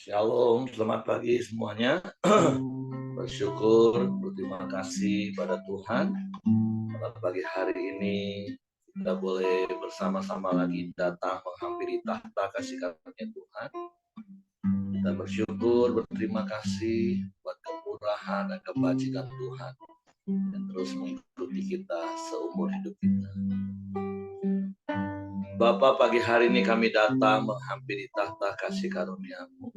Shalom, selamat pagi semuanya. Bersyukur, berterima kasih pada Tuhan. Pada pagi hari ini kita boleh bersama-sama lagi datang menghampiri tahta kasih karunia Tuhan. Kita bersyukur, berterima kasih buat kemurahan dan kebajikan Tuhan yang terus mengikuti kita seumur hidup kita. Bapa, pagi hari ini kami datang menghampiri tahta kasih karunia-Mu.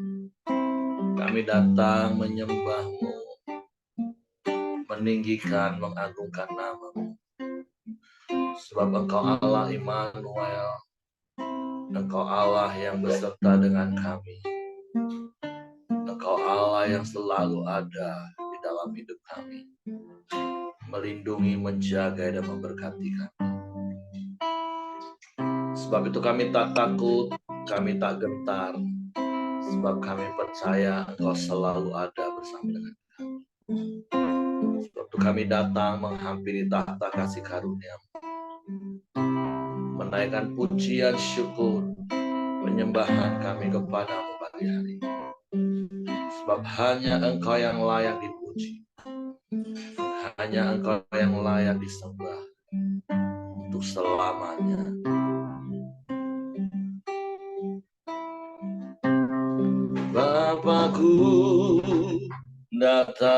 Kami datang menyembah-Mu, meninggikan, mengagungkan nama-Mu. Sebab Engkau Allah Immanuel, Engkau Allah yang beserta dengan kami. Engkau Allah yang selalu ada di dalam hidup kami, melindungi, menjaga, dan memberkati kami. Sebab itu kami tak takut, kami tak gentar, sebab kami percaya Engkau selalu ada bersama dengan kami. Sebab itu kami datang menghampiri tahta kasih karunia-Mu, menaikkan pujian syukur, penyembahan kami kepadamu pagi hari ini. Sebab hanya Engkau yang layak dipuji, hanya Engkau yang layak disembah untuk selamanya. Bapakku datang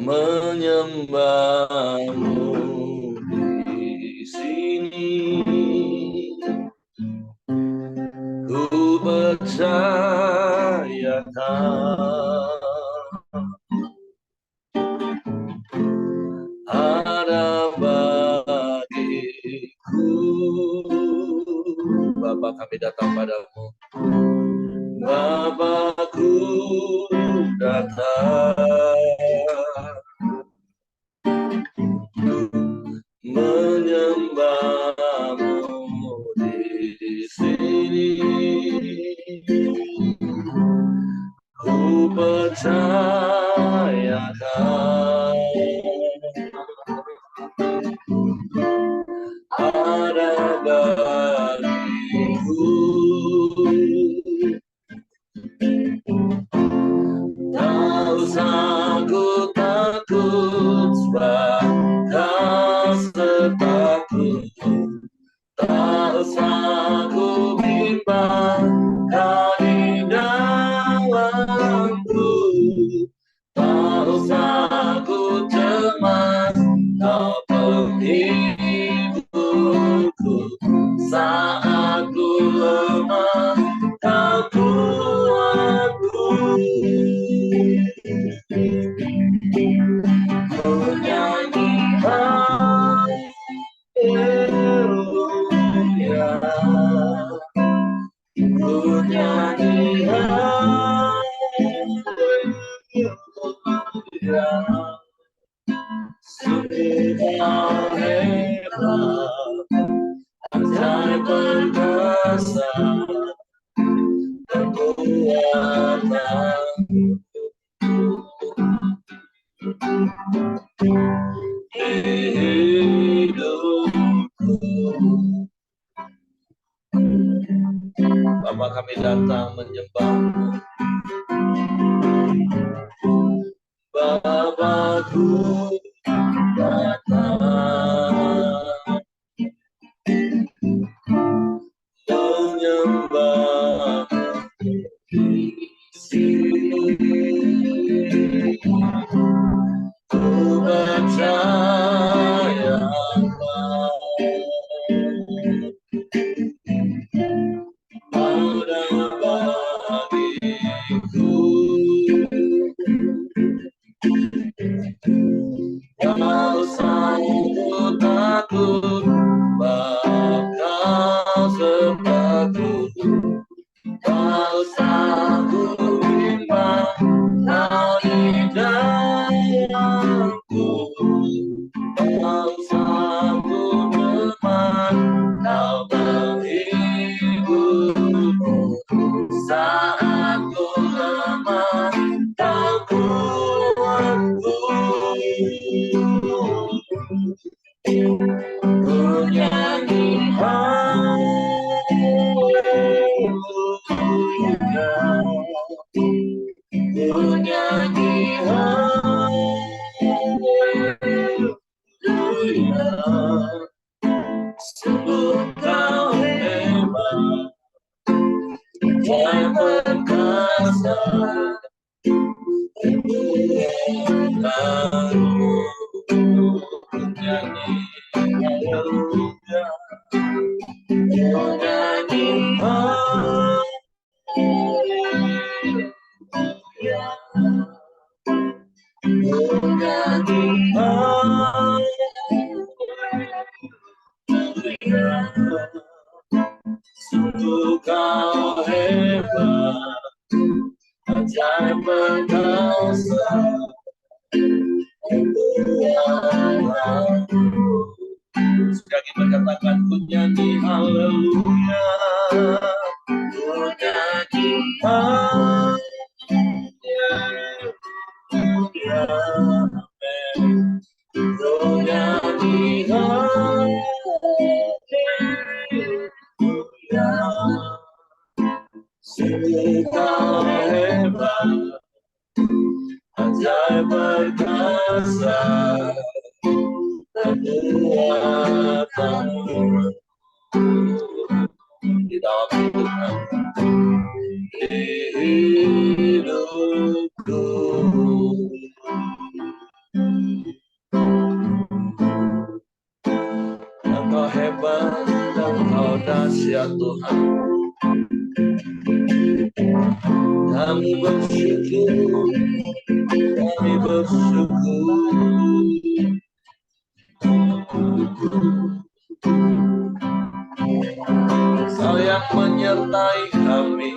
menyembah-Mu di sini. Ku percayakan ada bagiku. Bapa, kami datang padamu. Bapakku datang menyembah-Mu di sini. Ku percayakan ada bagiku. Tak usah ku takut, sebab Kau sertaku. Tak usah ku bimbang, Kau di dalamku. Tak usah ku cemas, Kau penghiburku. Saat ku lemah, Kau kuatku. Ku nyanyi haleluya, ku nyanyi haleluya. Sungguh Kau hebat, ajaib perkasa, kekuatan hidupku. Bapa, kami datang menyembah-Mu. Bapakku datang menyembah-Mu di sini. Ku percayakan ada bagiku. Tak usah ku takut, sebab Kau sertaku. Tak usah ku bimbang, Kau di dalamku. Tak usah ku cemas, Kau penghiburku. Saat ku lemah, Kau kuatku. Ku nyanyi haleluya, Sungguh kau hebat, ajaib perkasa, Tuhanku nyanyi haleluya, nyanyi haleluya, nyanyi haleluya. Sungguh kau hebat, ajaib perkasa, Tuhanku. Sekali berkatakan ku nyanyi haleluya, ku nyanyi haleluya, amin. Ku nyanyi haleluya. Sungguh kau hebat, ajaib perkasa, kekuatanmu di dalam hidupku. Engkau hebat dan Engkau dahsyat Tuhan. Kami bersyukur, kami bersyukur. Kau yang menyertai kami,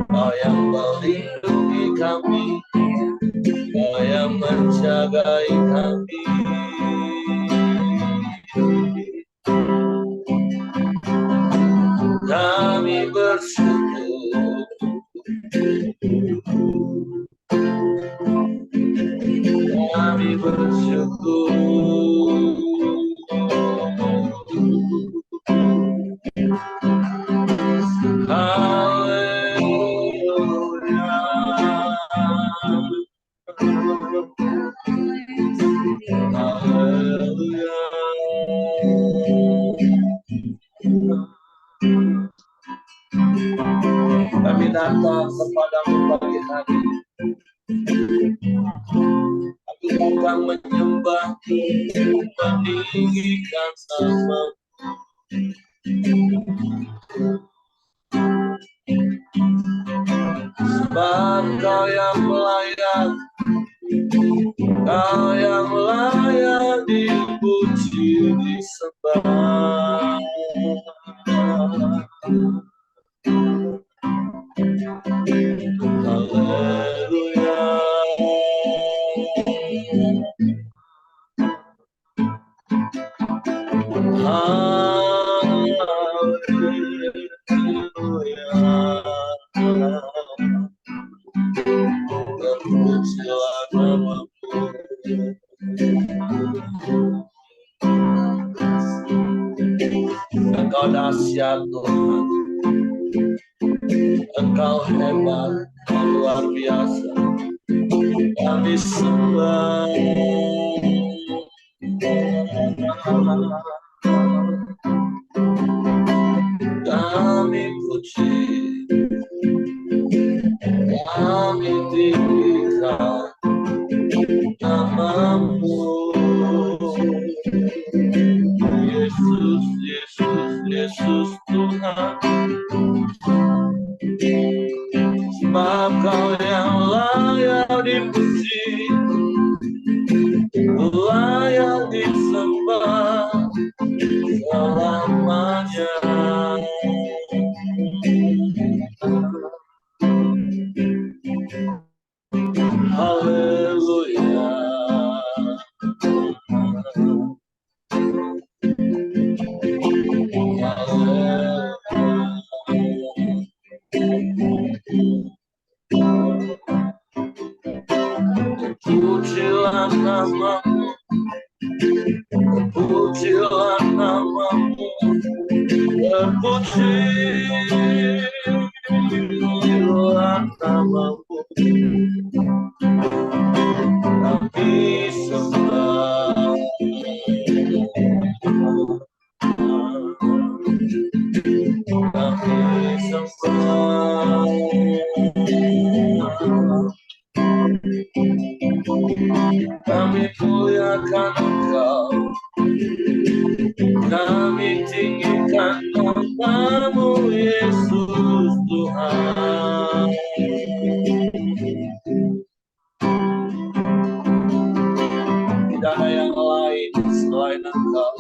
Kau yang melindungi kami, Kau yang menjagai kami. Kami bersyukur, kami bersyukur. Haleluya, haleluya. Kami datang kepadamu pagi hari. Aku datang menyembah, meninggikan nama. Sebab Kau yang layak, Kau yang layak dipuji, disembah. Haleluya, terpujilah namamu. Engkau dahsyat Tuhan, Engkau hebat, Engkau luar biasa. Kami sembah, kami puji, kami tinggikan namamu. Yesus, Yesus, Yesus Tuhan. Sebab Kau yang layak dipuji, layak disembah selamanya. Haleluya, pujilah namamu, pujilah namamu, terpujilah namamu. Kami sembah, muliakan Engkau, kami tinggikan nama-Mu Yesus Tuhan. Tidak ada yang lain selain Engkau,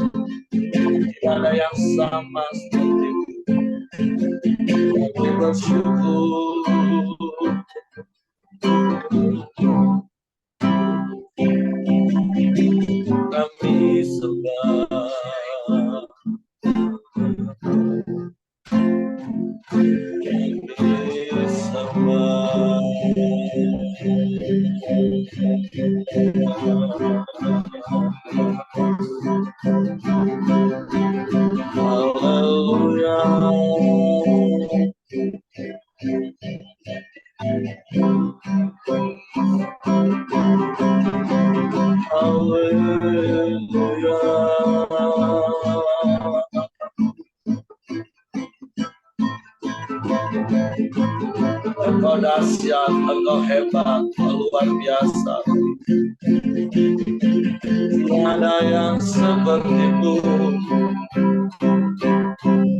tidak ada yang sama seperti-Mu. Kami bersyukur, kami sembah, kami sembah. Haleluya. Haleluya. Engkau dahsyat, Engkau hebat, luar biasa. Tidak ada yang seperti-Mu,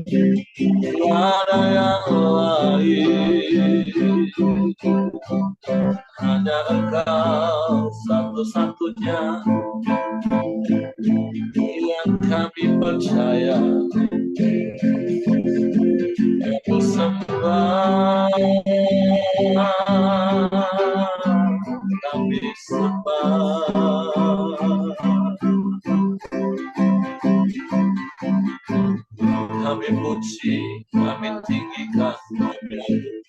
tidak ada yang lain. Hanya Engkau satu-satunya yang kami percaya. Kami sembah, kami sembah, kami puji, kami tinggikan, kami agung.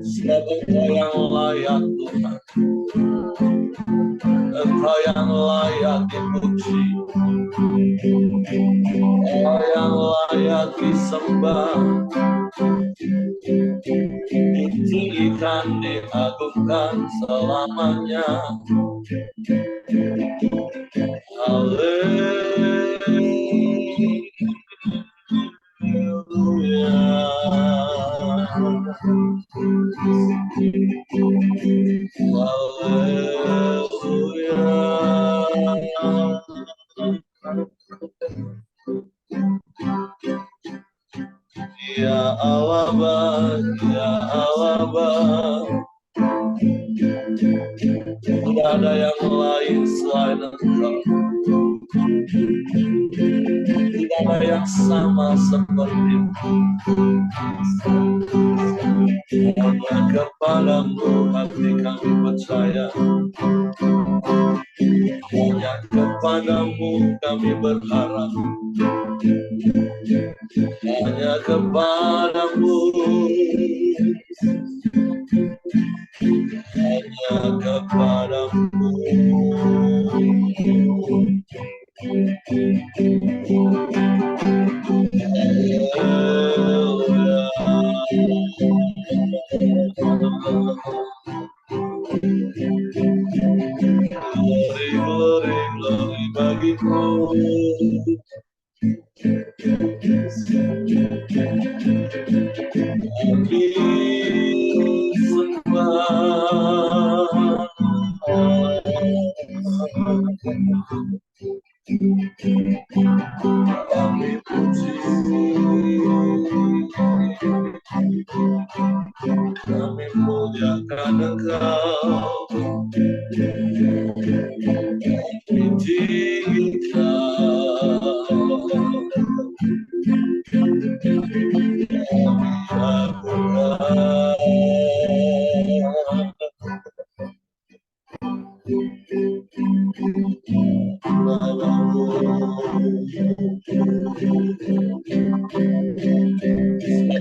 Sebab Engkau yang layak Tuhan, Engkau yang layak dipuji, Engkau yang layak disembah, ditinggikan, diagungkan selamanya. Haleluya. Ya Allah Bapa, ya Allah Bapa, tidak ada yang lain selain Engkau, tidak ada yang sama seperti-Mu. Hanya kepada-Mu hati kami percaya, hanya kepada-Mu kami berharap, hanya kepada-Mu, hanya kepada-Mu. Glory, glory, glory bagi-Mu. Kami sembah, kami puji, kami muliakan Engkau, kami tinggikan,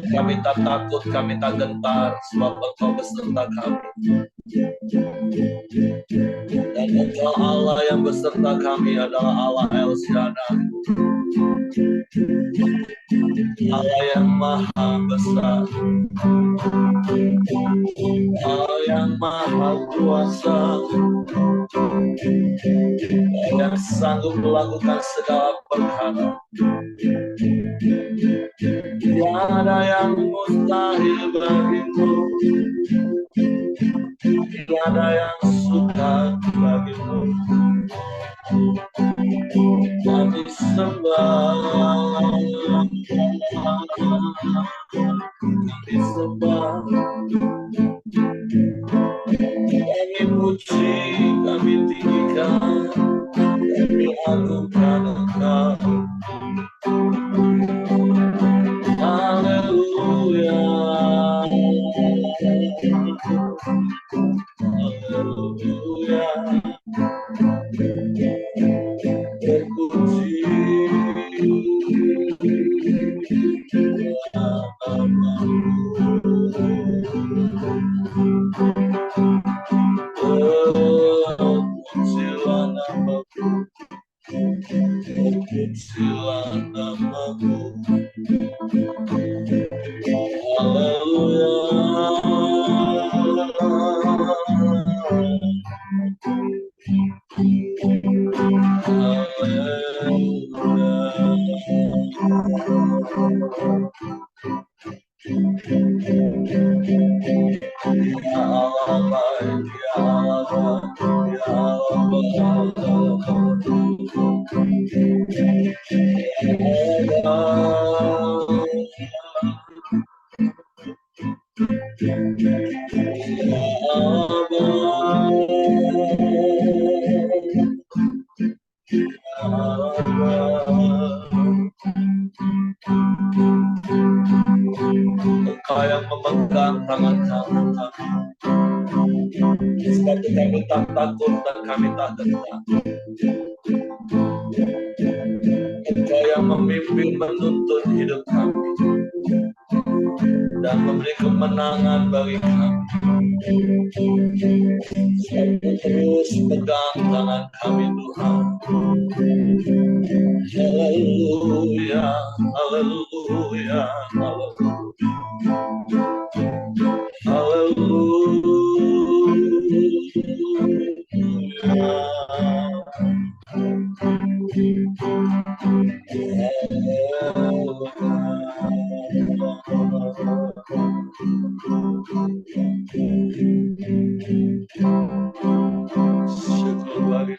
kami tak takut, kami tak gentar, sebab Engkau beserta kami. Dan Engkau Allah yang beserta kami adalah Allah El Shaddai, Allah yang maha besar, Allah yang maha kuasa, yang sanggup melakukan segala perkara. Tiada yang mustahil bagi-Mu, tiada yang sukar bagi-Mu. disembah, kami puji, kami tinggikan, kami agungkan Engkau. Haleluya, haleluya, terpuji terpujilah namamu, terpujilah namamu. Haleluya, Engkau yang memegang tangan kami, sebab kami tak takut dan kami tak gentar. Engkau yang memimpin menuntun hidup kami dan memberi kemenangan bagi kami. Sebab terus pegang tangan kami Tuhan. Haleluya, haleluya, haleluya. Syukur bagi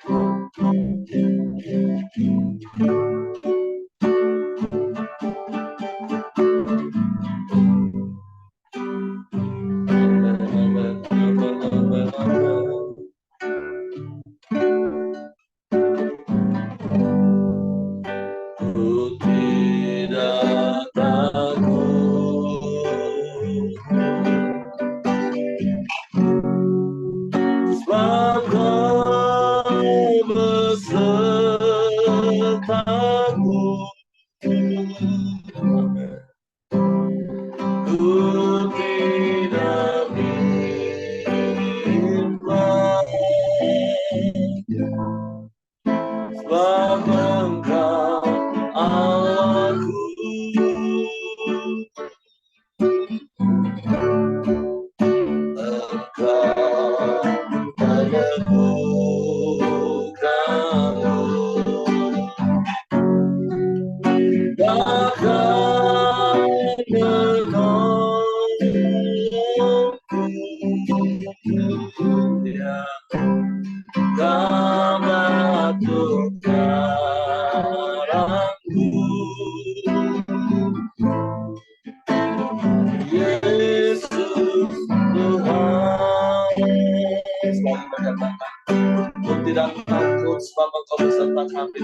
tidak takut sebab Engkau beserta kami,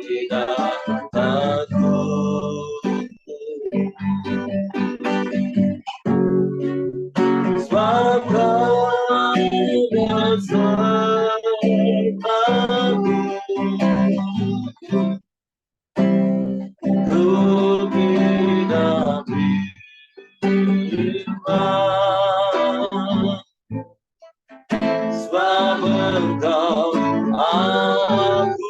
tidak takut sebab Engkau beserta ku tidak bimbang sebab Engkau aku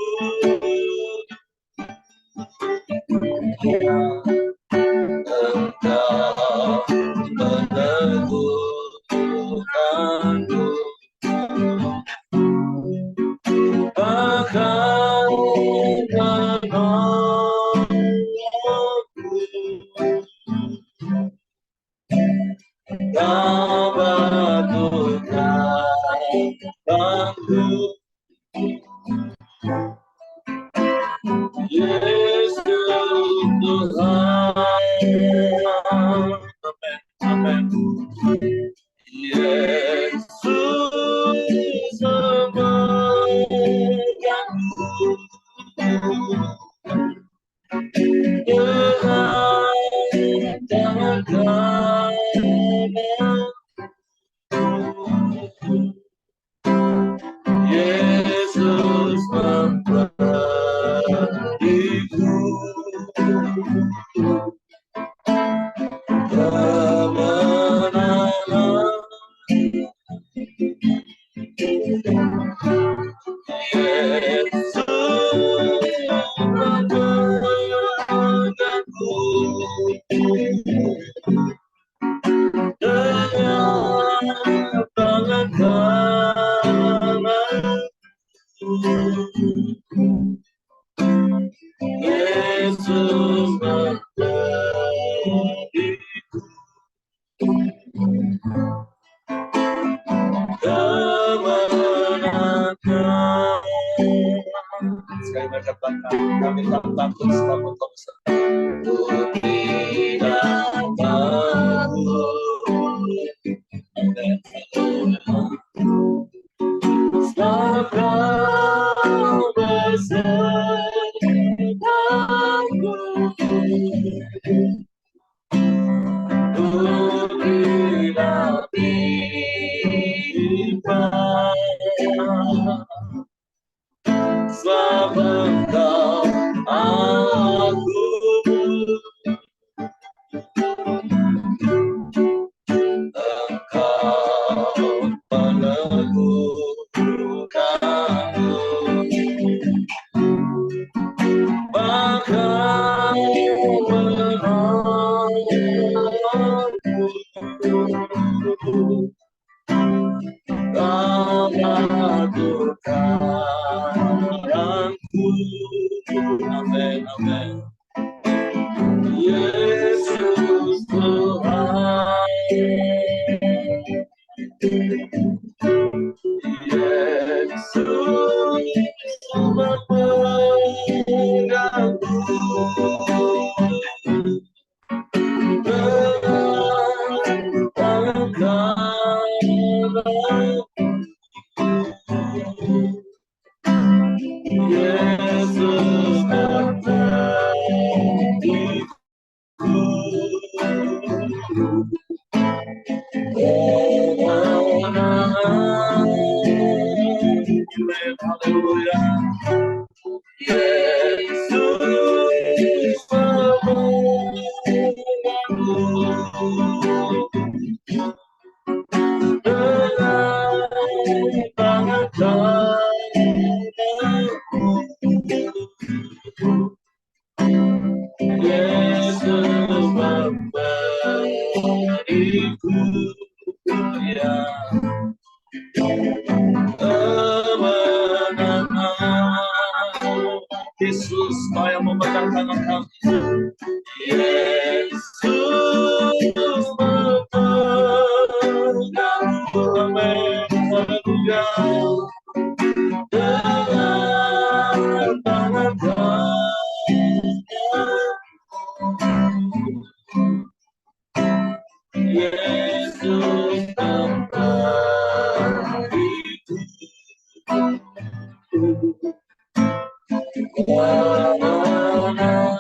Yesus Tuhan. Amin. Yesus memelukku dengan tangan kananku. Yesus memberiku kemenangan. Yesus memegangku dengan tangan kananku. Yesus memberiku kemenangan. Sekali lagi kami tak takut selama Kau beserta. Ku tidak takut selama Kau besertaku. Ku tidak bimbang selama Kau aku. Engkau meneguhkanku, bahkan menolongku. Kau lakukanku. Amin, amin. Yesus Tuhan. Yesus memegangku dengan tangan kananku. Yesus memberiku kemenangan. Haleluya. Yesus memegangku dengan tangan kananku. Yesus memberiku kemenangan. Yesus, Kau yang memegang tangan kami. Yesus memegangku. Amin. Haleluya. Dengan tangan kananku. Yesus memberiku kemenangan.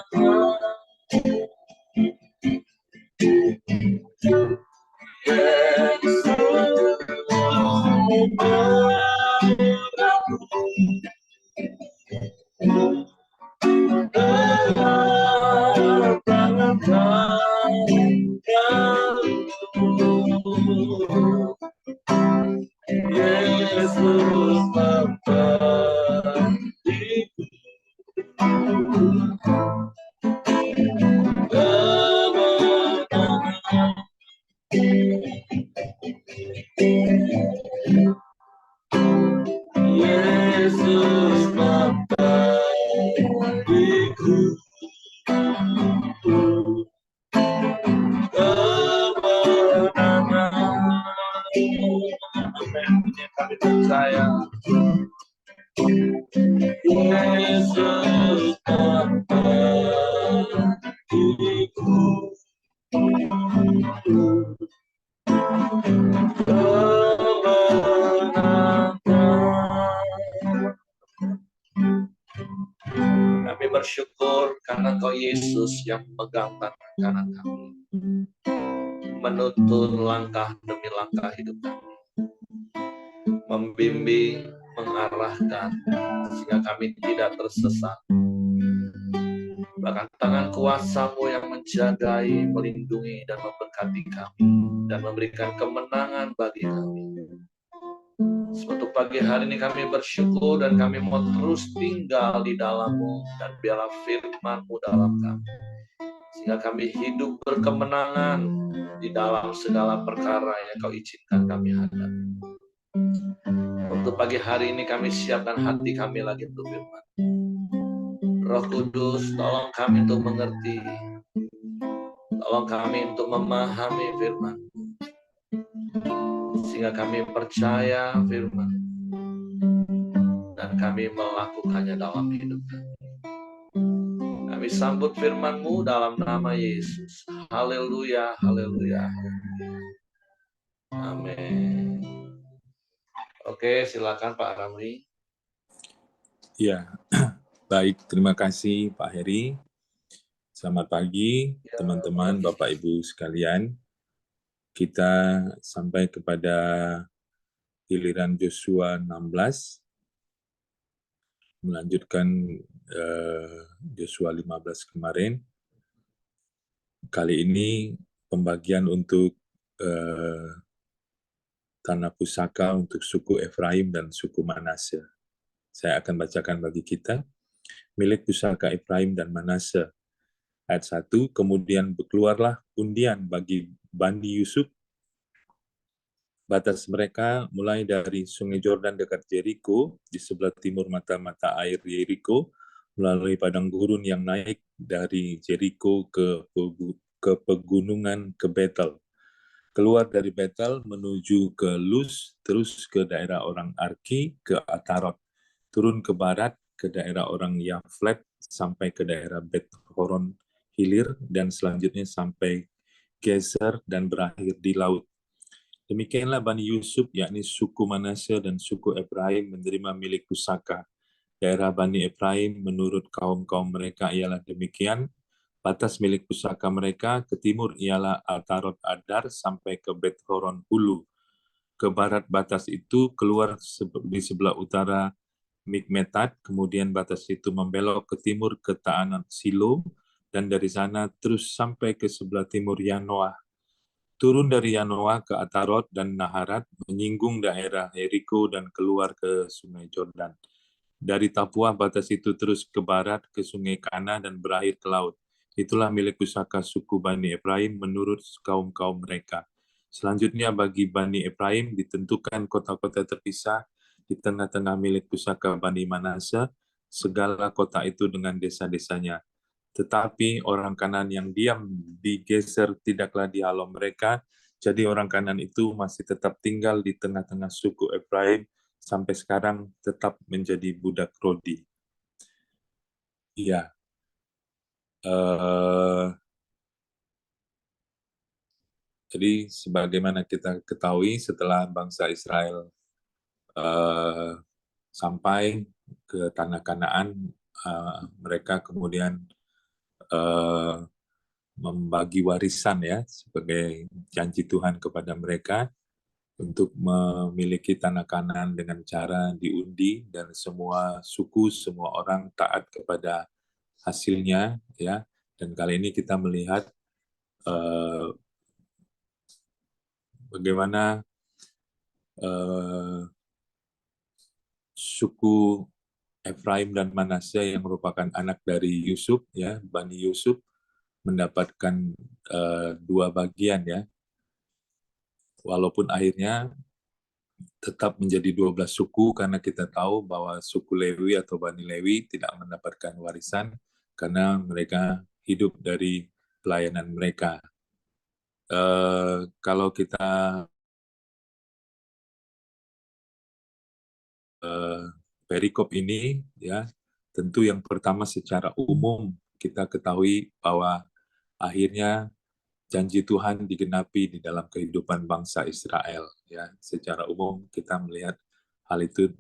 Yesus memberiku dengan tangan kananku. Yesus memberiku kemenangan. Yesus memberiku kemenangan. Amin. Kami percaya Yesus memberiku Kami bersyukur karena Kau Yesus yang memegang tangan kanan kami, menuntun langkah demi langkah hidup kami, membimbing, mengarahkan, sehingga kami tidak tersesat. Bahkan tangan kuasa-Mu yang menjagai, melindungi, dan memberkati kami, dan memberikan kemenangan bagi kami. Suatu pagi hari ini kami bersyukur dan kami mau terus tinggal di dalam-Mu, dan biarlah firman-Mu dalam kami, sehingga kami hidup berkemenangan di dalam segala perkara yang Kau izinkan kami hadapi. Untuk pagi hari ini kami siapkan hati kami lagi untuk firman. Roh Kudus, tolong kami untuk mengerti, tolong kami untuk memahami firman, sehingga kami percaya firman, dan kami melakukannya dalam hidup kami. Kami sambut firman-Mu dalam nama Yesus. Haleluya, haleluya. Amin. Oke, silakan Pak Ramli. Ya, baik. Terima kasih Pak Heri. Selamat pagi teman-teman, Bapak Ibu sekalian. Kita sampai kepada giliran Yosua 16, melanjutkan Yosua 15 kemarin. Kali ini pembagian untuk tanah pusaka untuk suku Efraim dan suku Manase. Saya akan bacakan bagi kita. Milik pusaka Efraim dan Manase. Ayat 1, kemudian keluarlah undian bagi Bani Yusuf. Batas mereka mulai dari sungai Yordan dekat Jericho, di sebelah timur mata-mata air Jericho, melalui padang gurun yang naik dari Jericho ke pegunungan ke Betel. Keluar dari Betel menuju ke Luz, terus ke daerah orang Arki, ke Atarot. Turun ke barat, ke daerah orang Yaflet, sampai ke daerah Bet Horon Hilir, dan selanjutnya sampai Gezer dan berakhir di laut. Demikianlah Bani Yusuf, yakni suku Manase dan suku Efraim, menerima milik pusaka. Daerah Bani Efraim menurut kaum-kaum mereka ialah demikian. Batas milik pusaka mereka ke timur ialah Atarot Adar sampai ke Bet Horon Hulu. Ke barat batas itu keluar di sebelah utara Mikmetat, kemudian batas itu membelok ke timur ke Ta'anat Silo, dan dari sana terus sampai ke sebelah timur Yanoah. Turun dari Yanoah ke Atarot dan Naharat, menyinggung daerah Jericho dan keluar ke sungai Jordan. Dari Tapuah batas itu terus ke barat ke sungai Kana dan berakhir ke laut. Itulah milik pusaka suku Bani Efraim menurut kaum-kaum mereka. Selanjutnya bagi Bani Efraim ditentukan kota-kota terpisah di tengah-tengah milik pusaka Bani Manase, segala kota itu dengan desa-desanya. Tetapi orang Kanan yang diam di Geser tidaklah dihalau mereka, jadi orang Kanan itu masih tetap tinggal di tengah-tengah suku Efraim, sampai sekarang tetap menjadi budak Rodi. Iya. Jadi sebagaimana kita ketahui setelah bangsa Israel sampai ke tanah Kanaan, mereka kemudian membagi warisan ya sebagai janji Tuhan kepada mereka untuk memiliki tanah Kanaan dengan cara diundi, dan semua suku, semua orang taat kepada hasilnya ya. Dan kali ini kita melihat bagaimana suku Efraim dan Manase yang merupakan anak dari Yusuf ya, Bani Yusuf, mendapatkan dua bagian ya. Walaupun akhirnya tetap menjadi 12 suku, karena kita tahu bahwa suku Lewi atau Bani Lewi tidak mendapatkan warisan karena mereka hidup dari pelayanan mereka. Kalau kita perikop ini ya, tentu yang pertama secara umum kita ketahui bahwa akhirnya janji Tuhan digenapi di dalam kehidupan bangsa Israel ya. Secara umum kita melihat hal itu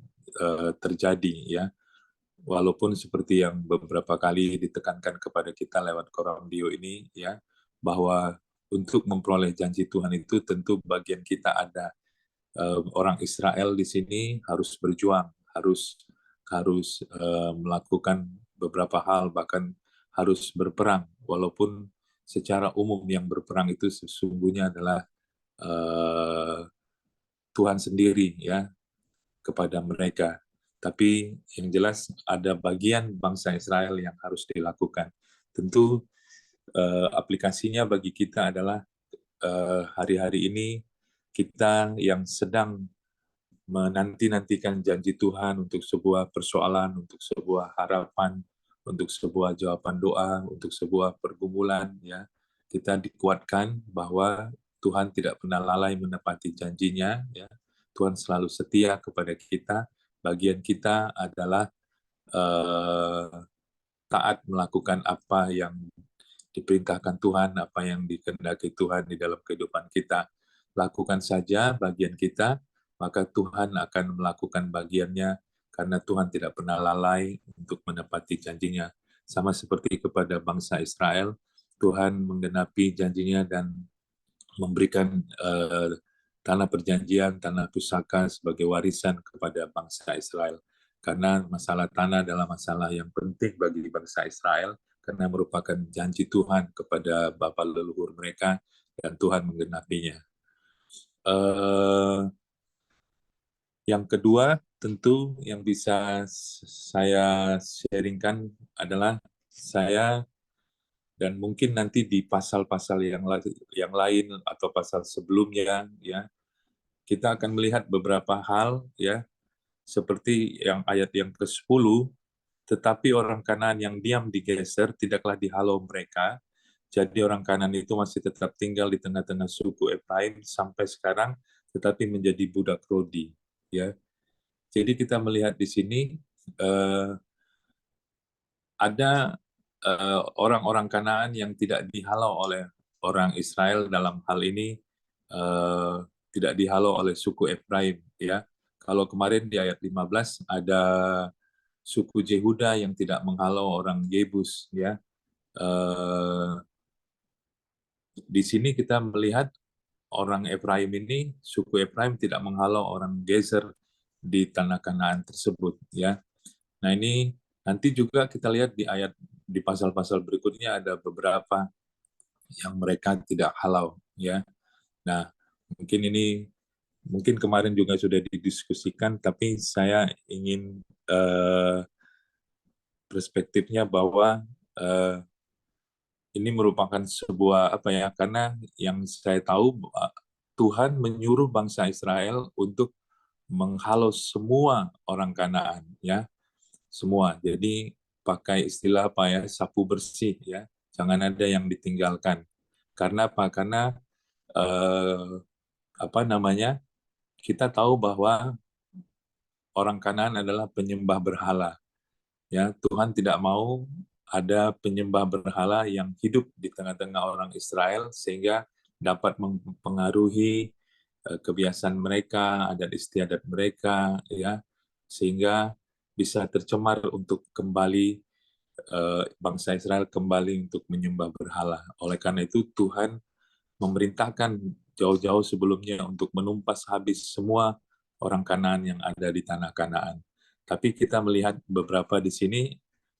terjadi ya. walaupun seperti yang beberapa kali ditekankan kepada kita lewat Korindio ini, ya, bahwa untuk memperoleh janji Tuhan itu tentu bagian kita ada. Orang Israel di sini harus berjuang, harus melakukan beberapa hal, bahkan harus berperang, walaupun secara umum yang berperang itu sesungguhnya adalah Tuhan sendiri, ya, kepada mereka. Tapi yang jelas ada bagian bangsa Israel yang harus dilakukan. Tentu aplikasinya bagi kita adalah hari-hari ini kita yang sedang menanti-nantikan janji Tuhan untuk sebuah persoalan, untuk sebuah harapan, untuk sebuah jawaban doa, untuk sebuah pergumulan, ya, kita dikuatkan bahwa Tuhan tidak pernah lalai menepati janjinya, ya. Tuhan selalu setia kepada kita. Bagian kita adalah taat melakukan apa yang diperintahkan Tuhan, apa yang dikehendaki Tuhan di dalam kehidupan kita. Lakukan saja bagian kita, maka Tuhan akan melakukan bagiannya, karena Tuhan tidak pernah lalai untuk menepati janjinya. Sama seperti kepada bangsa Israel, Tuhan menggenapi janjinya dan memberikan tanah perjanjian, tanah pusaka sebagai warisan kepada bangsa Israel. Karena masalah tanah adalah masalah yang penting bagi bangsa Israel, karena merupakan janji Tuhan kepada bapa leluhur mereka, dan Tuhan menggenapinya. Yang kedua, tentu yang bisa saya sharingkan adalah saya, dan mungkin nanti di pasal-pasal yang lain atau pasal sebelumnya, ya, kita akan melihat beberapa hal, ya, seperti yang ayat yang ke-10, tetapi orang Kanaan yang diam di Geser tidaklah dihalau mereka. Jadi orang Kanaan itu masih tetap tinggal di tengah-tengah suku Efraim sampai sekarang, tetapi menjadi budak Rodi, ya. Jadi kita melihat di sini ada orang-orang Kanaan yang tidak dihalau oleh orang Israel, dalam hal ini tidak dihalau oleh suku Efraim, ya. Kalau kemarin di ayat 15 ada suku Yehuda yang tidak menghalau orang Yebus, ya. Di sini kita melihat orang Efraim ini, suku Efraim tidak menghalau orang Gezer di tanah Kanaan tersebut, ya. Nah, ini nanti juga kita lihat di pasal-pasal berikutnya ada beberapa yang mereka tidak halau, ya. Nah, mungkin kemarin juga sudah didiskusikan, tapi saya ingin perspektifnya bahwa ini merupakan sebuah apa ya? Karena yang saya tahu Tuhan menyuruh bangsa Israel untuk menghalau semua orang Kanaan, ya, semua. Jadi pakai istilah apa ya? Sapu bersih, ya. Jangan ada yang ditinggalkan. Karena apa? Karena apa namanya? Kita tahu bahwa orang Kanaan adalah penyembah berhala. Ya, Tuhan tidak mau ada penyembah berhala yang hidup di tengah-tengah orang Israel sehingga dapat mempengaruhi kebiasaan mereka, adat istiadat mereka, ya, sehingga bisa tercemar untuk kembali bangsa Israel kembali untuk menyembah berhala. Oleh karena itu Tuhan memerintahkan jauh-jauh sebelumnya untuk menumpas habis semua orang Kanaan yang ada di tanah Kanaan. Tapi kita melihat beberapa di sini,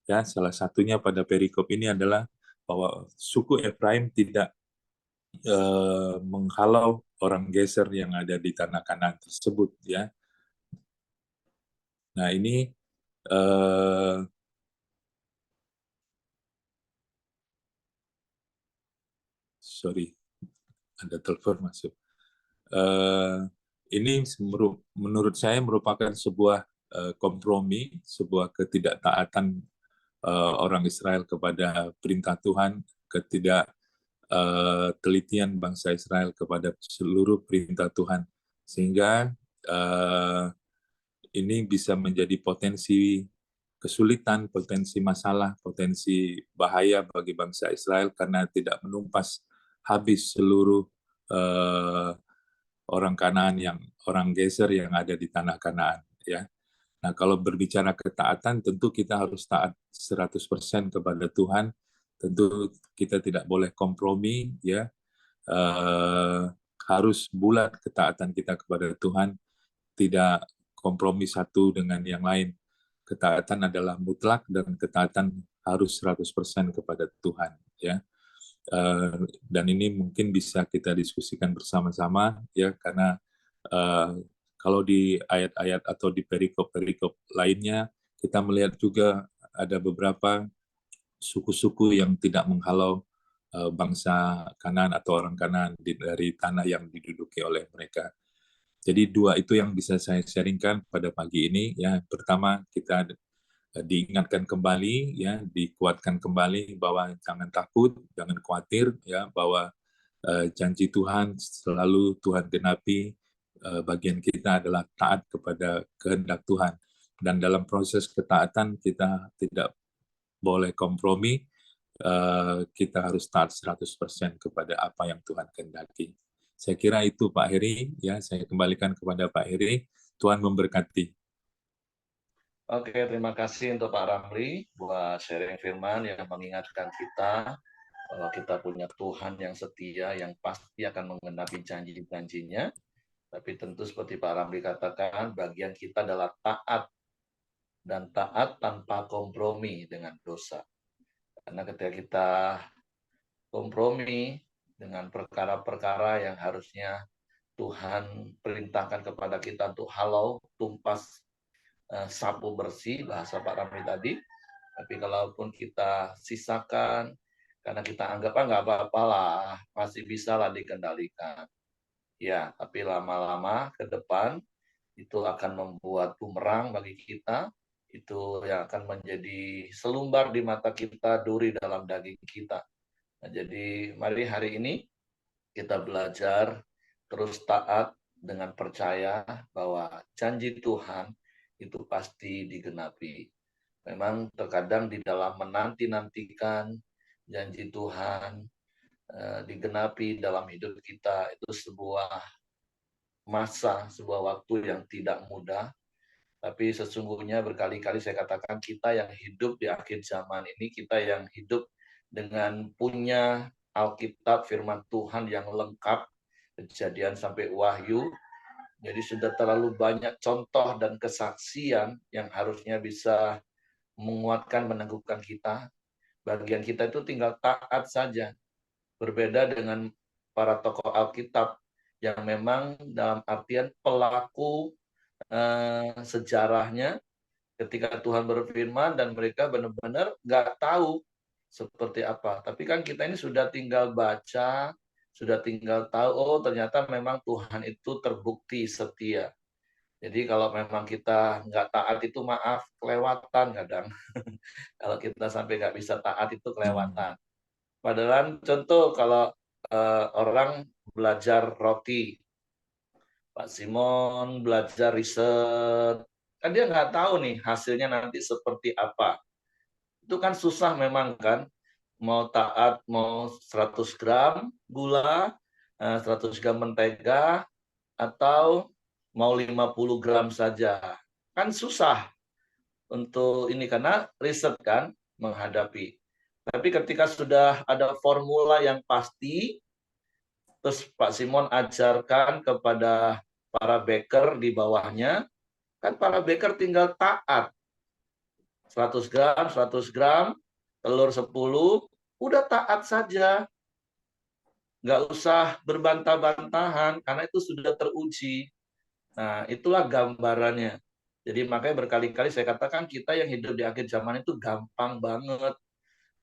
ya, salah satunya pada perikop ini adalah bahwa suku Efraim tidak menghalau orang Geser yang ada di tanah Kanaan tersebut, ya. Nah, ini sorry, ada telepon masuk. Ini menurut saya merupakan sebuah kompromi, sebuah ketidaktaatan orang Israel kepada perintah Tuhan, telitian bangsa Israel kepada seluruh perintah Tuhan, sehingga ini bisa menjadi potensi kesulitan, potensi masalah, potensi bahaya bagi bangsa Israel karena tidak menumpas habis seluruh orang Kanaan orang Geser yang ada di tanah Kanaan, ya. Nah, kalau berbicara ketaatan, tentu kita harus taat 100% kepada Tuhan. Tentu kita tidak boleh kompromi, ya. Harus bulat ketaatan kita kepada Tuhan, tidak kompromi satu dengan yang lain. Ketaatan adalah mutlak dan ketaatan harus 100% kepada Tuhan, ya. Dan ini mungkin bisa kita diskusikan bersama-sama, ya, karena kalau di ayat-ayat atau di perikop-perikop lainnya, kita melihat juga ada beberapa suku-suku yang tidak menghalau bangsa Kanaan atau orang Kanaan dari tanah yang diduduki oleh mereka. Jadi dua itu yang bisa saya sharingkan pada pagi ini. Ya, pertama kita diingatkan kembali, ya, dikuatkan kembali bahwa jangan takut, jangan khawatir, ya, bahwa janji Tuhan selalu Tuhan genapi. Bagian kita adalah taat kepada kehendak Tuhan. Dan dalam proses ketaatan kita tidak boleh kompromi, kita harus taat 100% kepada apa yang Tuhan kehendaki. Saya kira itu Pak Heri, ya, saya kembalikan kepada Pak Heri. Tuhan memberkati. Oke, terima kasih untuk Pak Ramli buat sharing firman yang mengingatkan kita bahwa kita punya Tuhan yang setia, yang pasti akan menggenapi janji-janjinya. Tapi tentu seperti Pak Ramli katakan, bagian kita adalah taat, dan taat tanpa kompromi dengan dosa. Karena ketika kita kompromi dengan perkara-perkara yang harusnya Tuhan perintahkan kepada kita untuk halau, tumpas, sapu bersih, bahasa Pak Ramli tadi, tapi kalaupun kita sisakan, karena kita anggap nggak apa-apa lah, masih bisa lah dikendalikan. Ya, tapi lama-lama ke depan itu akan membuat bumerang bagi kita, itu yang akan menjadi selumbar di mata kita, duri dalam daging kita. Nah, jadi mari hari ini kita belajar terus taat dengan percaya bahwa janji Tuhan itu pasti digenapi. Memang terkadang di dalam menanti-nantikan janji Tuhan digenapi dalam hidup kita, itu sebuah masa, sebuah waktu yang tidak mudah. Tapi sesungguhnya berkali-kali saya katakan, kita yang hidup di akhir zaman ini, kita yang hidup dengan punya Alkitab, firman Tuhan yang lengkap, Kejadian sampai Wahyu. Jadi sudah terlalu banyak contoh dan kesaksian yang harusnya bisa menguatkan, meneguhkan kita. Bagian kita itu tinggal taat saja. Berbeda dengan para tokoh Alkitab yang memang dalam artian pelaku sejarahnya, ketika Tuhan berfirman dan mereka benar-benar nggak tahu seperti apa. Tapi kan kita ini sudah tinggal baca, sudah tinggal tahu, oh ternyata memang Tuhan itu terbukti setia. Jadi kalau memang kita nggak taat itu maaf, kelewatan kadang. Kalau kita sampai nggak bisa taat itu kelewatan. Padahal contoh kalau orang belajar roti, Pak Simon belajar riset, kan dia nggak tahu nih hasilnya nanti seperti apa. Itu kan susah memang kan, mau taat mau 100 gram gula, 100 gram mentega, atau mau 50 gram saja. Kan susah untuk ini, karena riset kan menghadapi. Tapi ketika sudah ada formula yang pasti, terus Pak Simon ajarkan kepada para baker di bawahnya, kan para baker tinggal taat. 100 gram, 100 gram, telur 10, udah taat saja. Nggak usah berbantah-bantahan, karena itu sudah teruji. Nah, itulah gambarannya. Jadi makanya berkali-kali saya katakan kita yang hidup di akhir zaman itu gampang banget.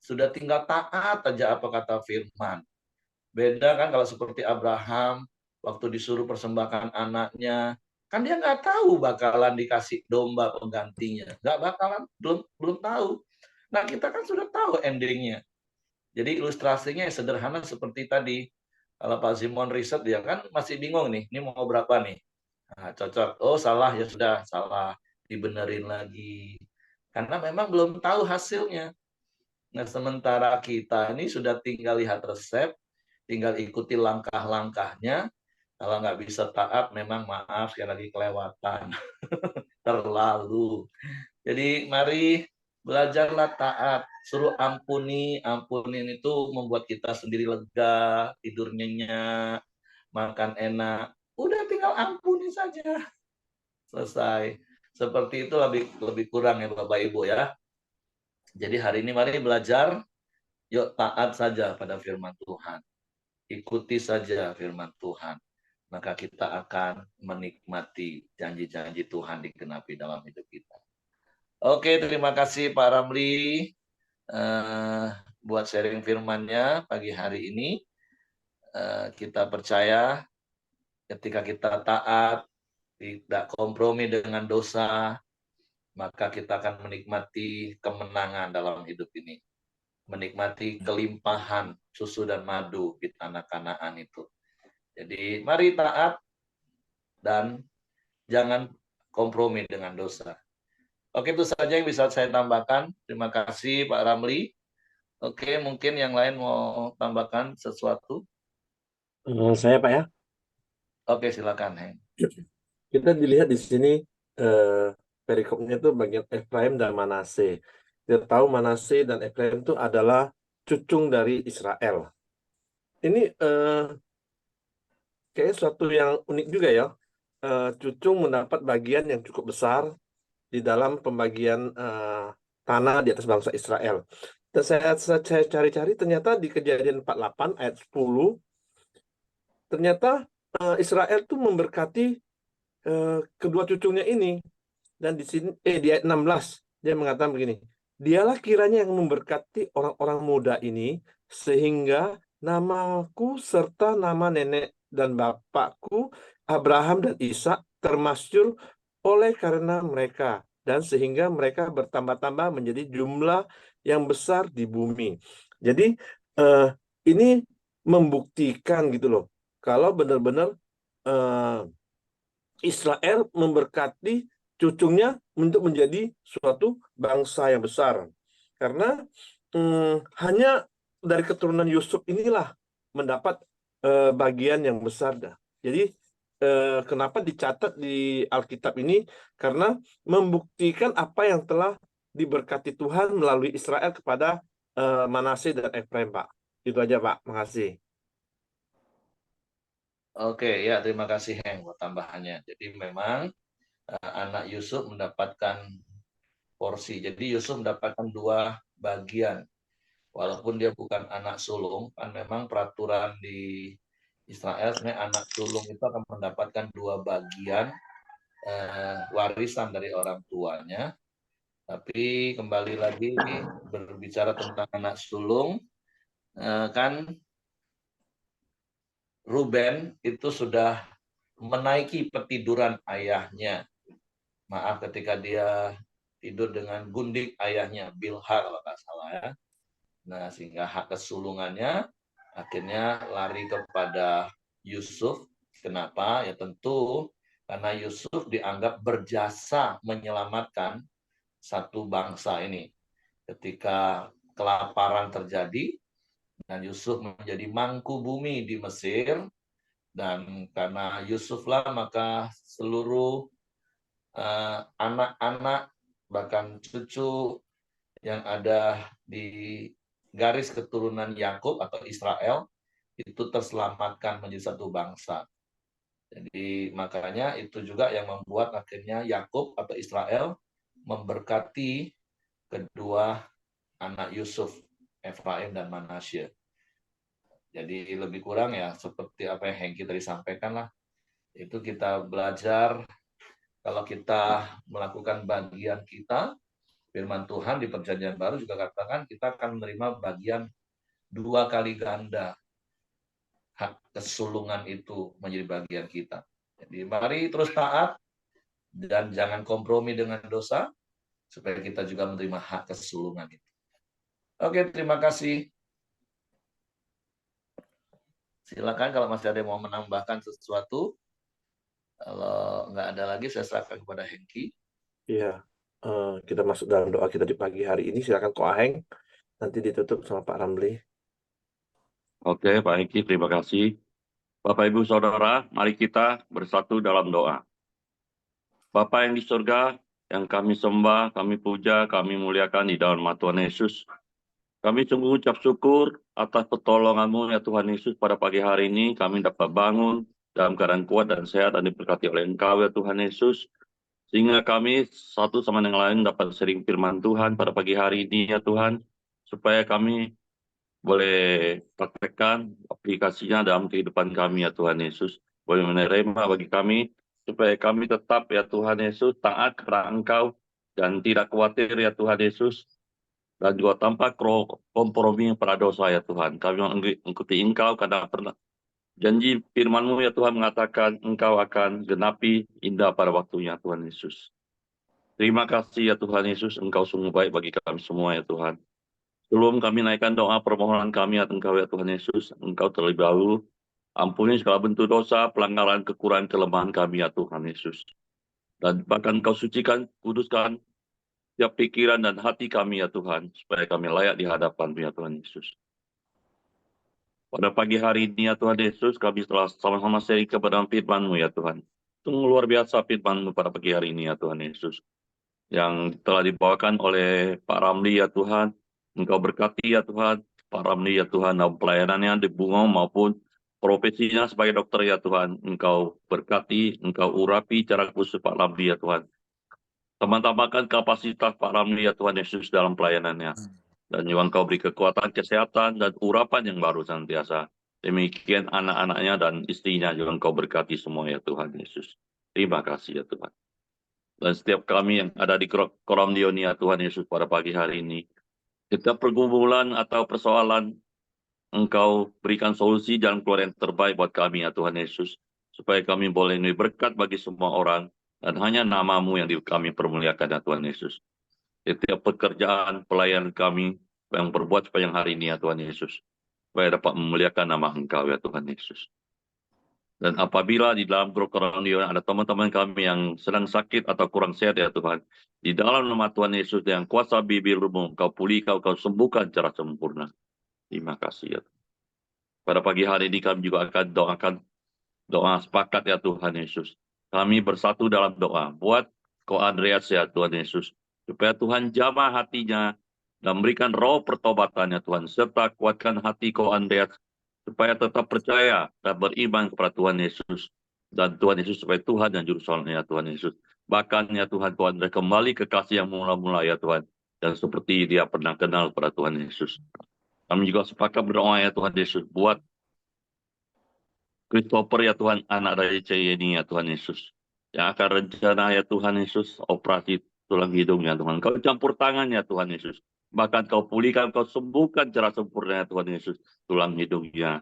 Sudah tinggal taat aja apa kata firman. Beda kan kalau seperti Abraham, waktu disuruh persembahkan anaknya, kan dia nggak tahu bakalan dikasih domba penggantinya. Nggak bakalan, belum tahu. Nah, kita kan sudah tahu endingnya. Jadi ilustrasinya sederhana seperti tadi. Kalau Pak Simon riset, dia kan masih bingung nih, ini mau berapa nih? Nah, cocok. Oh, salah, ya sudah, salah. Dibenerin lagi. Karena memang belum tahu hasilnya. Nah, sementara kita ini sudah tinggal lihat resep, tinggal ikuti langkah-langkahnya. Kalau nggak bisa taat, memang maaf, sekali lagi kelewatan. terlalu. Jadi mari belajarlah taat. Suruh ampuni, ampunin itu membuat kita sendiri lega, tidur nyenyak, makan enak. Udah tinggal ampuni saja. Selesai. Seperti itu lebih lebih kurang ya Bapak Ibu ya. Jadi hari ini mari belajar, yuk taat saja pada firman Tuhan. Ikuti saja firman Tuhan. Maka kita akan menikmati janji-janji Tuhan digenapi dalam hidup kita. Oke, terima kasih Pak Ramli buat sharing firman-Nya pagi hari ini. Kita percaya ketika kita taat, tidak kompromi dengan dosa, maka kita akan menikmati kemenangan dalam hidup ini. Menikmati kelimpahan susu dan madu di tanah Kanaan itu. Jadi mari taat dan jangan kompromi dengan dosa. Oke, itu saja yang bisa saya tambahkan. Terima kasih Pak Ramli. Oke, mungkin yang lain mau tambahkan sesuatu? Saya Pak ya. Oke, silakan Heng. Kita dilihat di sini perikopnya itu bagian Efraim dan Manase. Kita tahu Manase dan Efraim itu adalah cucung dari Israel. Ini kayak suatu yang unik juga ya. Cucung mendapat bagian yang cukup besar di dalam pembagian tanah di atas bangsa Israel. Dan saya cari-cari ternyata di Kejadian 48 ayat 10 ternyata Israel tuh memberkati kedua cucunya ini. Dan di sini di ayat 16 dia mengatakan begini, dialah kiranya yang memberkati orang-orang muda ini sehingga namaku serta nama nenek dan bapakku Abraham dan Ishak termasyhur oleh karena mereka, dan sehingga mereka bertambah-tambah menjadi jumlah yang besar di bumi. Jadi ini membuktikan gitu loh, kalau benar-benar Israel memberkati cucunya untuk menjadi suatu bangsa yang besar. Karena hanya dari keturunan Yusuf inilah mendapat bagian yang besar. Jadi kenapa dicatat di Alkitab ini? Karena membuktikan apa yang telah diberkati Tuhan melalui Israel kepada Manase dan Efraim, Pak. Itu aja, Pak. Makasih. Oke, ya terima kasih Heng buat tambahannya. Jadi memang anak Yusuf mendapatkan porsi. Jadi Yusuf mendapatkan 2 bagian. Walaupun dia bukan anak sulung, kan memang peraturan di Israel sebenarnya anak sulung itu akan mendapatkan 2 bagian warisan dari orang tuanya. Tapi kembali lagi berbicara tentang anak sulung, kan Ruben itu sudah menaiki petiduran ayahnya. Maaf, ketika dia tidur dengan gundik ayahnya, Bilha kalau nggak salah ya. Nah, sehingga hak kesulungannya akhirnya lari kepada Yusuf. Kenapa? Ya tentu karena Yusuf dianggap berjasa menyelamatkan satu bangsa ini. Ketika kelaparan terjadi, dan Yusuf menjadi mangku bumi di Mesir, dan karena Yusuflah maka seluruh anak-anak bahkan cucu yang ada di garis keturunan Yakub atau Israel itu terselamatkan menjadi satu bangsa. Jadi makanya itu juga yang membuat akhirnya Yakub atau Israel memberkati kedua anak Yusuf, Efraim dan Manasye. Jadi lebih kurang ya seperti apa yang Hengki tadi sampaikan lah. Itu kita belajar kalau kita melakukan bagian kita, firman Tuhan di Perjanjian Baru juga katakan kita akan menerima bagian 2 kali ganda. Hak kesulungan itu menjadi bagian kita. Jadi mari terus taat dan jangan kompromi dengan dosa supaya kita juga menerima hak kesulungan itu. Oke, terima kasih. Silakan kalau masih ada yang mau menambahkan sesuatu. Kalau nggak ada lagi, saya serahkan kepada Hengki. Iya, kita masuk dalam doa kita di pagi hari ini. Silakan Ko Aheng, nanti ditutup sama Pak Ramli. Oke, Pak Hengki, terima kasih. Bapak, Ibu, Saudara, mari kita bersatu dalam doa. Bapa yang di surga, yang kami sembah, kami puja, kami muliakan di dalam nama Tuhan Yesus. Kami sungguh ucap syukur atas pertolongan-Mu ya Tuhan Yesus pada pagi hari ini. Kami dapat bangun dalam keadaan kuat dan sehat dan diberkati oleh Engkau ya Tuhan Yesus. Sehingga kami satu sama yang lain dapat sering firman Tuhan pada pagi hari ini ya Tuhan. Supaya kami boleh praktekkan aplikasinya dalam kehidupan kami ya Tuhan Yesus. Boleh menerima bagi kami, supaya kami tetap ya Tuhan Yesus taat kepada Engkau dan tidak khawatir ya Tuhan Yesus. Dan juga tanpa kompromi pada dosa ya Tuhan. Kami mengikuti Engkau karena pernah janji firman-Mu ya Tuhan mengatakan Engkau akan genapi indah pada waktunya Tuhan Yesus. Terima kasih ya Tuhan Yesus, Engkau sungguh baik bagi kami semua ya Tuhan. Sebelum kami naikkan doa permohonan kami atas Engkau ya Tuhan Yesus, Engkau terlebih dahulu ampuni segala bentuk dosa, pelanggaran, kekurangan, kelemahan kami ya Tuhan Yesus. Dan bahkan Engkau sucikan, kuduskan setiap pikiran dan hati kami ya Tuhan, supaya kami layak di hadapan-Mu ya Tuhan Yesus. Pada pagi hari ini ya Tuhan Yesus, kami telah sama-sama sharing kepada firman-Mu ya Tuhan. Sungguh luar biasa firman-Mu pada pagi hari ini ya Tuhan Yesus. Yang telah dibawakan oleh Pak Ramli ya Tuhan. Engkau berkati ya Tuhan, Pak Ramli ya Tuhan, dalam pelayanannya di Bungau maupun profesinya sebagai dokter ya Tuhan. Engkau berkati, Engkau urapi cara khusus Pak Ramli ya Tuhan. Tambahkan kapasitas Pak Ramli ya Tuhan Yesus dalam pelayanannya. Dan juga Engkau beri kekuatan, kesehatan, dan urapan yang baru senantiasa. Demikian anak-anaknya dan istrinya juga Engkau berkati semua ya Tuhan Yesus. Terima kasih ya Tuhan. Dan setiap kami yang ada di Koram Dionia Tuhan Yesus pada pagi hari ini, setiap pergumulan atau persoalan, Engkau berikan solusi jalan keluar yang terbaik buat kami ya Tuhan Yesus, supaya kami boleh menjadi berkat bagi semua orang, dan hanya nama-Mu yang kami permuliakan ya Tuhan Yesus. Setiap pekerjaan, pelayanan kami, yang berbuat sepanjang hari ini ya Tuhan Yesus, supaya dapat memuliakan nama Engkau ya Tuhan Yesus. Dan apabila di dalam grup Koram Dionia ada teman-teman kami yang sedang sakit atau kurang sehat ya Tuhan, di dalam nama Tuhan Yesus yang kuasa bibir-Mu, Kau pulihkan, Kau sembuhkan secara sempurna. Terima kasih ya Tuhan. Pada pagi hari ini kami juga akan doakan doa sepakat ya Tuhan Yesus. Kami bersatu dalam doa buat Ko Andreas ya Tuhan Yesus, supaya Tuhan jamah hatinya dan berikan roh pertobatannya Tuhan, serta kuatkan hati Ko Andreas supaya tetap percaya dan beriman kepada Tuhan Yesus. Dan Tuhan Yesus sebagai Tuhan dan Juru Selamatnya Tuhan Yesus. Bahkan ya Tuhan, Tuhan kembali ke kasih yang mula-mula ya Tuhan. Dan seperti dia pernah kenal pada Tuhan Yesus. Kami juga sepakat berdoa ya Tuhan Yesus. Buat Christopher ya Tuhan, anak dari Ceyeni ya Tuhan Yesus. Yang akan rencana ya Tuhan Yesus, operasi tulang hidung ya Tuhan. Kau campur tangan ya Tuhan Yesus. Bahkan Kau pulihkan, Kau sembuhkan secara sempurna ya Tuhan Yesus. Tulang hidungnya.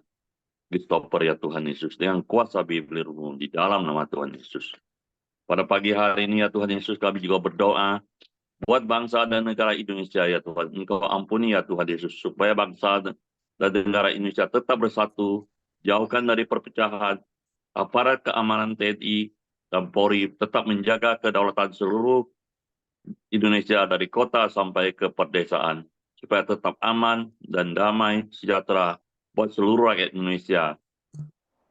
Christopher ya Tuhan Yesus, dengan kuasa bibir-Mu di dalam nama Tuhan Yesus. Pada pagi hari ini ya Tuhan Yesus, kami juga berdoa buat bangsa dan negara Indonesia ya Tuhan. Engkau ampuni ya Tuhan Yesus, supaya bangsa dan negara Indonesia tetap bersatu, jauhkan dari perpecahan, aparat keamanan TNI dan Polri tetap menjaga kedaulatan seluruh Indonesia dari kota sampai ke perdesaan, supaya tetap aman dan damai sejahtera buat seluruh rakyat Indonesia.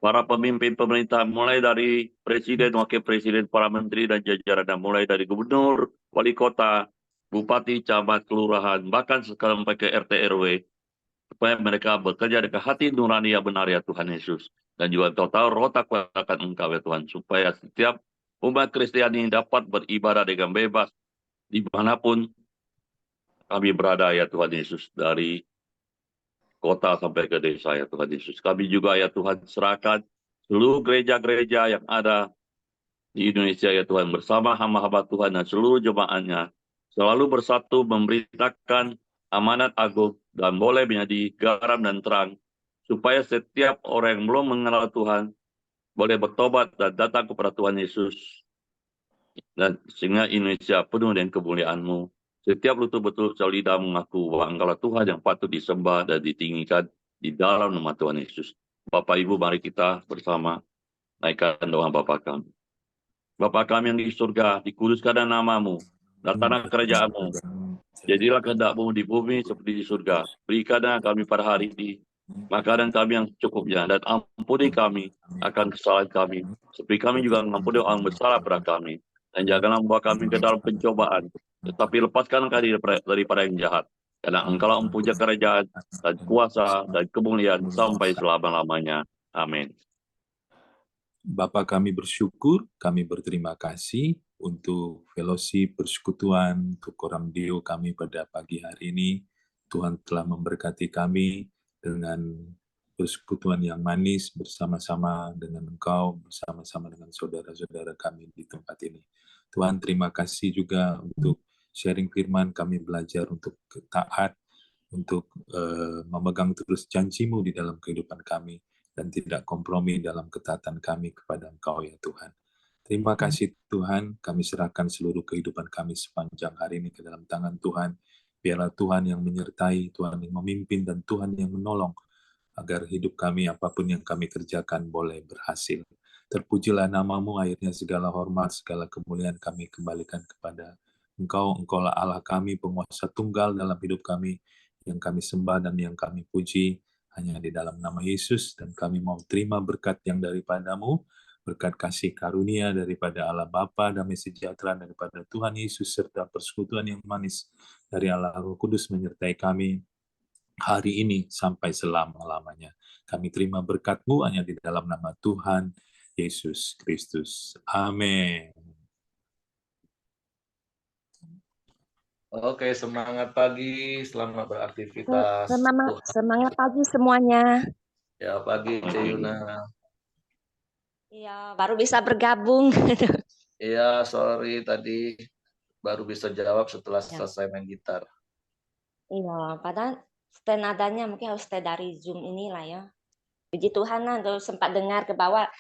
Para pemimpin pemerintah, mulai dari presiden, wakil presiden, para menteri dan jajarannya, mulai dari gubernur, wali kota, bupati, camat, kelurahan, bahkan sampai ke RT RW, supaya mereka bekerja dengan hati nurani yang benar ya Tuhan Yesus. Dan juga total rotak kuatkan Engkau ya Tuhan, supaya setiap umat Kristiani dapat beribadah dengan bebas dimanapun kami berada ya Tuhan Yesus, dari kota sampai ke desa ya Tuhan Yesus. Kami juga ya Tuhan serahkan seluruh gereja-gereja yang ada di Indonesia ya Tuhan, bersama hamba-hamba Tuhan dan seluruh jemaatnya, selalu bersatu memberitakan amanat agung dan boleh menjadi garam dan terang, supaya setiap orang yang belum mengenal Tuhan boleh bertobat dan datang kepada Tuhan Yesus. Dan sehingga Indonesia penuh dengan kemuliaan-Mu. Setiap lutut betul lidah mengaku bahwa Engkaulah Tuhan yang patut disembah dan ditinggikan di dalam nama Tuhan Yesus. Bapak Ibu, mari kita bersama naikkan doa Bapa kami. Bapa kami yang di surga, dikuduskanlah nama-Mu, datanglah kerajaan-Mu. Jadilah kehendak-Mu di bumi seperti di surga. Berikanlah kami pada hari ini makanan kami yang cukupnya, dan ampuni kami akan kesalahan kami, seperti kami juga mengampuni orang bersalah pada kami. Dan janganlah membawa kami ke dalam pencobaan, tetapi lepaskan kami daripada yang jahat. Karena Engkau mempunyai kerajaan dan kuasa dan kemuliaan sampai selama-lamanya. Amin. Bapa kami bersyukur, kami berterima kasih untuk fellowship, persekutuan, untuk Koram Deo kami pada pagi hari ini. Tuhan telah memberkati kami dengan persekutuan yang manis bersama-sama dengan Engkau, bersama-sama dengan saudara-saudara kami di tempat ini. Tuhan, terima kasih juga untuk sharing firman, kami belajar untuk taat, untuk memegang terus janji-Mu di dalam kehidupan kami, dan tidak kompromi dalam ketaatan kami kepada Engkau ya Tuhan. Terima kasih Tuhan, kami serahkan seluruh kehidupan kami sepanjang hari ini ke dalam tangan Tuhan. Biarlah Tuhan yang menyertai, Tuhan yang memimpin, dan Tuhan yang menolong, agar hidup kami, apapun yang kami kerjakan, boleh berhasil. Terpujilah nama-Mu, akhirnya segala hormat, segala kemuliaan kami kembalikan kepada Engkau. Engkaulah Allah kami, penguasa tunggal dalam hidup kami, yang kami sembah dan yang kami puji, hanya di dalam nama Yesus. Dan kami mau terima berkat yang daripada-Mu, berkat kasih karunia daripada Allah Bapa, damai sejahtera daripada Tuhan Yesus, serta persekutuan yang manis dari Allah Roh Kudus menyertai kami hari ini sampai selama-lamanya. Kami terima berkat-Mu hanya di dalam nama Tuhan Yesus Kristus. Amin. Oke, semangat pagi, selamat beraktivitas. Semangat pagi semuanya. Ya, pagi Ceyuna. Iya, baru bisa bergabung. Iya, sorry tadi baru bisa jawab setelah selesai main gitar. Iya, padahal stay nadanya mungkin harus stay dari Zoom inilah ya. Puji Tuhan, sempat dengar ke bawah.